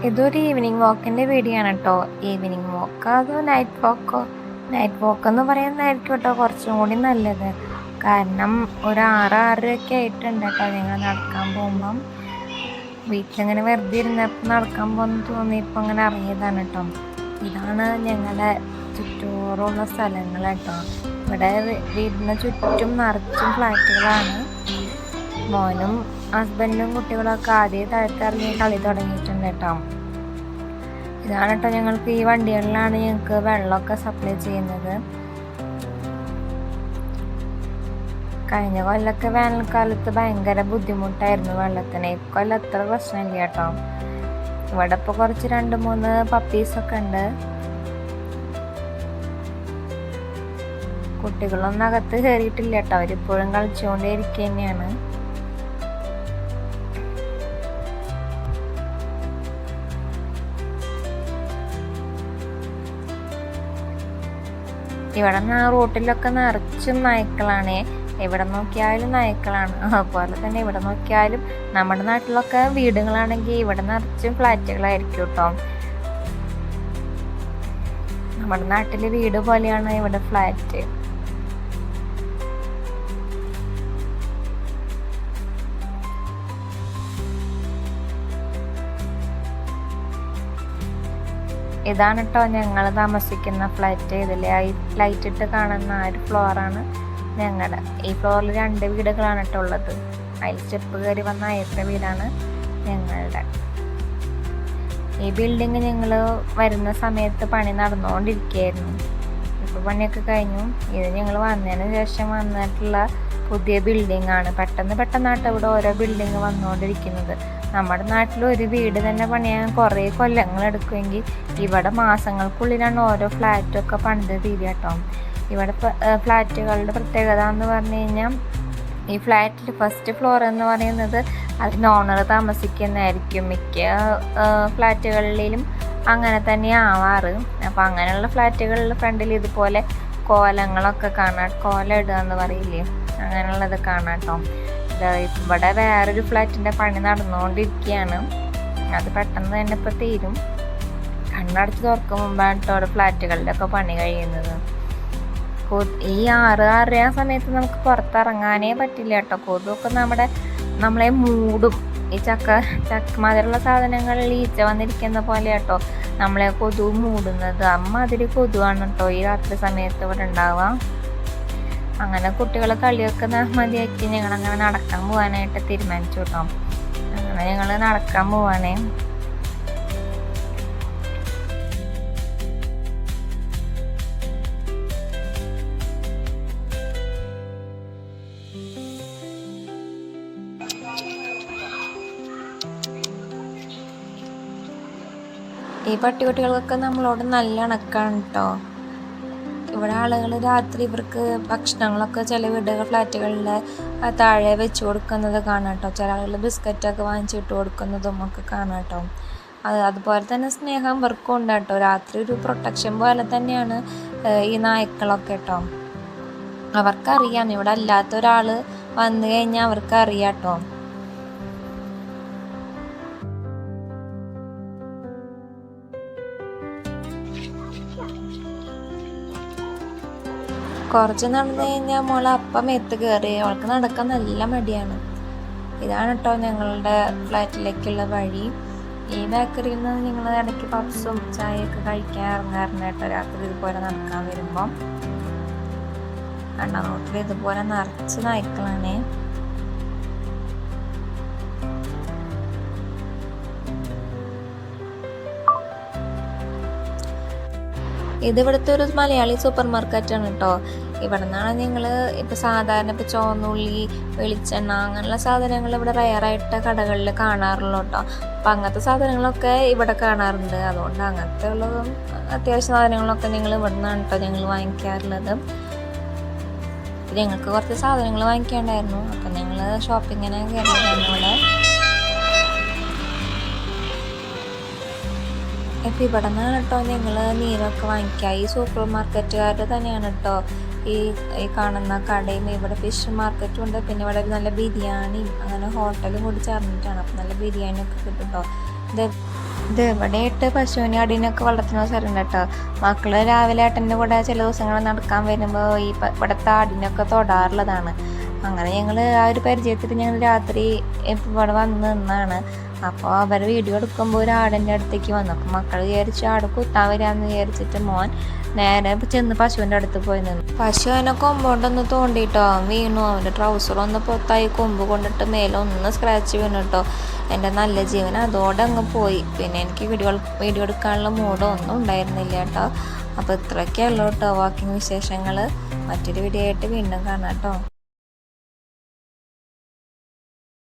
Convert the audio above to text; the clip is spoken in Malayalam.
ഇതൊരു ഈവനിങ് വാക്കിൻ്റെ വീഡിയോ ആണ് കേട്ടോ. ഈവനിങ് വാക്ക് അതോ നൈറ്റ് വാക്കോ? നൈറ്റ് വാക്ക് എന്ന് പറയുന്നതായിരിക്കും കേട്ടോ കുറച്ചും കൂടി നല്ലത്. കാരണം ഒരു 6-6:30 ആയിട്ടുണ്ട് കേട്ടോ ഞങ്ങൾ നടക്കാൻ പോകുമ്പം. വീട്ടിലിങ്ങനെ വെറുതെ ഇരുന്നപ്പോൾ നടക്കാൻ പോകുന്ന തോന്നിയപ്പോൾ അങ്ങനെ ഇറങ്ങിയതാണ് കേട്ടോ. ഇതാണ് ഞങ്ങളുടെ ചുറ്റോറുള്ള സ്ഥലങ്ങൾ കേട്ടോ. ഇവിടെ വീടിന് ചുറ്റും നിറച്ചും ഫ്ലാറ്റുകളാണ്. മോനും ഹസ്ബൻഡും കുട്ടികളൊക്കെ ആദ്യം താഴത്തിറങ്ങി കളി തുടങ്ങിയിട്ടുണ്ട് കേട്ടോ. ഇതാണ് കേട്ടോ ഞങ്ങൾക്ക് ഈ വണ്ടികളിലാണ് ഞങ്ങൾക്ക് വെള്ളമൊക്കെ സപ്ലൈ ചെയ്യുന്നത്. കഴിഞ്ഞ കൊല്ലമൊക്കെ വേനൽക്കാലത്ത് ഭയങ്കര ബുദ്ധിമുട്ടായിരുന്നു വെള്ളത്തിന്. ഇക്കൊല്ലം അത്ര പ്രശ്നമില്ല കേട്ടോ. ഇവിടെ ഇപ്പോൾ കുറച്ച് 2-3 പപ്പീസൊക്കെ ഉണ്ട്. കുട്ടികളൊന്നും അകത്ത് കയറിയിട്ടില്ല കേട്ടോ. അവരിപ്പോഴും കളിച്ചുകൊണ്ടേ ഇരിക്കുക തന്നെയാണ്. ഇവിടെ റോട്ടിലൊക്കെ നിറച്ചും നായ്ക്കളാണ്. എവിടെ നോക്കിയാലും നായ്ക്കളാണ്. അതുപോലെ തന്നെ ഇവിടെ നോക്കിയാലും നമ്മുടെ നാട്ടിലൊക്കെ വീടുകളാണെങ്കിൽ ഇവിടെ നിറച്ചും ഫ്ലാറ്റുകളായിരിക്കും കേട്ടോ. നമ്മുടെ നാട്ടിലെ വീട് പോലെയാണ് ഇവിടെ ഫ്ലാറ്റ്. ഇതാണ് കേട്ടോ ഞങ്ങൾ താമസിക്കുന്ന ഫ്ലാറ്റ്. ഇതിൽ ലൈറ്റ് ഇട്ട് കാണുന്ന ആ ഒരു ഫ്ലോറാണ് ഞങ്ങളുടെ. ഈ ഫ്ലോറിൽ 2 വീടുകളാണ് കേട്ടോ ഉള്ളത്. അതിൽ സ്റ്റെപ്പ് കയറി വന്ന ആദ്യത്തെ വീടാണ് ഞങ്ങളുടെ. ഈ ബിൽഡിങ് ഞങ്ങൾ വരുന്ന സമയത്ത് പണി നടന്നുകൊണ്ടിരിക്കുകയായിരുന്നു. ഇപ്പോൾ പണിയൊക്കെ കഴിഞ്ഞു. ഇത് ഞങ്ങൾ വന്നതിന് ശേഷം വന്നിട്ടുള്ള പുതിയ ബിൽഡിംഗ് ആണ്. പെട്ടെന്നായിട്ട് ഇവിടെ ഓരോ ബിൽഡിങ് വന്നുകൊണ്ടിരിക്കുന്നത്. നമ്മുടെ നാട്ടിൽ ഒരു വീട് തന്നെ പണിയാൻ കുറേ കൊല്ലങ്ങൾ എടുക്കുമെങ്കിൽ ഇവിടെ മാസങ്ങൾക്കുള്ളിലാണ് ഓരോ ഫ്ലാറ്റൊക്കെ പണിത് തീരുക കേട്ടോ. ഇവിടെ ഫ്ലാറ്റുകളുടെ പ്രത്യേകത എന്ന് പറഞ്ഞു കഴിഞ്ഞാൽ ഈ ഫ്ലാറ്റിൽ ഫസ്റ്റ് ഫ്ലോർ എന്ന് പറയുന്നത് അതിന് ഓണർ താമസിക്കുന്നതായിരിക്കും. മിക്ക ഫ്ലാറ്റുകളിലും അങ്ങനെ തന്നെ ആവാറ്. അപ്പോൾ അങ്ങനെയുള്ള ഫ്ലാറ്റുകളിൽ ഫ്രണ്ടിൽ ഇതുപോലെ കോലങ്ങളൊക്കെ കാണാം. കോല ഇടുക എന്ന് പറയില്ലേ, അങ്ങനെയുള്ളത് കാണാം കേട്ടോ. ഇവിടെ വേറൊരു ഫ്ലാറ്റിൻ്റെ പണി നടന്നുകൊണ്ടിരിക്കുകയാണ്. അത് പെട്ടെന്ന് തന്നെ ഇപ്പോൾ തീരും. കണ്ണടച്ച് തുറക്കും മുമ്പാണ് കേട്ടോ ഫ്ലാറ്റുകളുടെ ഒക്കെ പണി കഴിയുന്നത്. ഈ 6-6:30 സമയത്ത് നമുക്ക് പുറത്തിറങ്ങാനേ പറ്റില്ല കേട്ടോ. കൊതുകൊക്കെ നമ്മളെ മൂടും. ഈ ചക്കമാതിരിയുള്ള സാധനങ്ങളിൽ ഈച്ച വന്നിരിക്കുന്ന പോലെ കേട്ടോ നമ്മളെ കൊതുക് മൂടുന്നത്. അമ്മാതിരി കൊതുവാണ് കേട്ടോ ഈ രാത്രി സമയത്ത് ഇവിടെ ഉണ്ടാവുക. അങ്ങനെ കുട്ടികളെ കളിയൊക്കെ മതിയാക്കി ഞങ്ങളങ്ങനെ നടക്കാൻ പോകാനായിട്ട് തീരുമാനിച്ചു കേട്ടോ. അങ്ങനെ ഞങ്ങൾ നടക്കാൻ പോവാണേ. ഈ പട്ടികുട്ടികൾക്കൊക്കെ നമ്മളോട് നല്ല ഇണക്കാണ് കേട്ടോ. ഇവിടെ ആളുകൾ രാത്രി ഇവർക്ക് ഭക്ഷണങ്ങളൊക്കെ ചില വീടുകൾ ഫ്ലാറ്റുകളിൽ താഴെ വെച്ച് കൊടുക്കുന്നത് കാണാം കേട്ടോ. ചില ആളുകൾ ബിസ്ക്കറ്റൊക്കെ വാങ്ങിച്ചിട്ട് കൊടുക്കുന്നതും ഒക്കെ കാണാം കേട്ടോ. അതുപോലെ തന്നെ സ്നേഹം ഇവർക്കും ഉണ്ട് കേട്ടോ. രാത്രി ഒരു പ്രൊട്ടക്ഷൻ പോലെ തന്നെയാണ് ഈ നായ്ക്കളൊക്കെ കേട്ടോ. അവർക്കറിയാം ഇവിടെ അല്ലാത്ത ഒരാൾ വന്നു കഴിഞ്ഞാൽ അവർക്കറിയാം കേട്ടോ. കുറച്ച് നടന്നു കഴിഞ്ഞാൽ മോളെ അപ്പം എത്ത് കയറി. അവൾക്ക് നടക്കാൻ നല്ല മടിയാണ്. ഇതാണ് കേട്ടോ ഞങ്ങളുടെ ഫ്ലാറ്റിലേക്കുള്ള വഴി. ഈ ബേക്കറിയിൽ നിന്ന് ഞങ്ങൾ ഇടയ്ക്ക് പപ്സും ചായയൊക്കെ കഴിക്കാൻ ഇറങ്ങാറുണ്ട് കേട്ടോ രാത്രി ഇതുപോലെ നടക്കാൻ വരുമ്പം. കണ്ട റോട്ടിൽ ഇതുപോലെ നിറച്ച് നായ്ക്കളാണ്. ഇത് ഇവിടുത്തെ ഒരു മലയാളി സൂപ്പർ മാർക്കറ്റാണ് കേട്ടോ. ഇവിടെ നിന്നാണ് ഞങ്ങൾ ഇപ്പോൾ സാധാരണ ഇപ്പോൾ ചുവന്നുള്ളി, വെളിച്ചെണ്ണ അങ്ങനെയുള്ള സാധനങ്ങൾ ഇവിടെ റയറായിട്ട് കടകളിൽ കാണാറുള്ളൂ കേട്ടോ. അപ്പം അങ്ങനത്തെ സാധനങ്ങളൊക്കെ ഇവിടെ കാണാറുണ്ട്. അതുകൊണ്ട് അങ്ങനത്തെ ഉള്ളതും അത്യാവശ്യ സാധനങ്ങളൊക്കെ ഞങ്ങൾ ഇവിടെ നിന്നാണ് കേട്ടോ ഞങ്ങൾ വാങ്ങിക്കാറുള്ളത്. ഞങ്ങൾക്ക് കുറച്ച് സാധനങ്ങൾ വാങ്ങിക്കാണ്ടായിരുന്നു. അപ്പം ഞങ്ങൾ ഷോപ്പിങ്ങിനെ കയറിയതാണ് ഇവിടെ. ഇപ്പം ഇവിടെ നിന്നാണ് കേട്ടോ ഞങ്ങൾ മീനൊക്കെ വാങ്ങിക്കുക. ഈ സൂപ്പർ മാർക്കറ്റുകാരുടെ തന്നെയാണ് കേട്ടോ ഈ കാണുന്ന കടയും. ഇവിടെ ഫിഷ് മാർക്കറ്റും ഉണ്ട്. പിന്നെ ഇവിടെ നല്ല ബിരിയാണിയും അങ്ങനെ ഹോട്ടലും കൂടി ചേർന്നിട്ടാണ്. അപ്പം നല്ല ബിരിയാണിയൊക്കെ കിട്ടും കേട്ടോ. ഇത് ഇത് ഇവിടെയിട്ട് പശുവിനെ അടീനൊക്കെ വളർത്തുന്ന സ്ഥലമുണ്ട് കേട്ടോ. മക്കള് രാവിലെ ഏട്ടൻ്റെ കൂടെ ചില ദിവസങ്ങൾ നടക്കാൻ വരുമ്പോൾ ഇവിടുത്തെ ആടിനൊക്കെ തൊടാറുള്ളതാണ്. അങ്ങനെ ഞങ്ങൾ ആ ഒരു പരിചയത്തിൽ ഞങ്ങൾ രാത്രി ഇവിടെ വന്ന് നിന്നാണ്. അപ്പോൾ അവർ വീഡിയോ എടുക്കുമ്പോൾ ഒരു ആടിൻ്റെ അടുത്തേക്ക് വന്നു. അപ്പോൾ മക്കൾ വിചാരിച്ചു ആട് കുത്താൻ വരാമെന്ന് വിചാരിച്ചിട്ട് മോൻ നേരെ ചെന്ന് പശുവിൻ്റെ അടുത്ത് പോയി നിന്നു. പശു അവനെ കൊമ്പോണ്ടൊന്ന് തോണ്ടിട്ടോ വീണു. അവൻ്റെ ട്രൗസറൊന്ന് പൊത്തായി കൊമ്പ് കൊണ്ടിട്ട് മേലൊന്ന് സ്ക്രാച്ച് വീണു കേട്ടോ. എൻ്റെ നല്ല ജീവൻ അതോടെ അങ്ങ് പോയി. പിന്നെ എനിക്ക് വീഡിയോ എടുക്കാനുള്ള മൂഡോ ഒന്നും ഉണ്ടായിരുന്നില്ല കേട്ടോ. അപ്പോൾ ഇത്രയൊക്കെയുള്ളൂ കേട്ടോ വാക്കിംഗ് വിശേഷങ്ങൾ. മറ്റൊരു വീഡിയോ ആയിട്ട് വീണ്ടും കാണാം കേട്ടോ.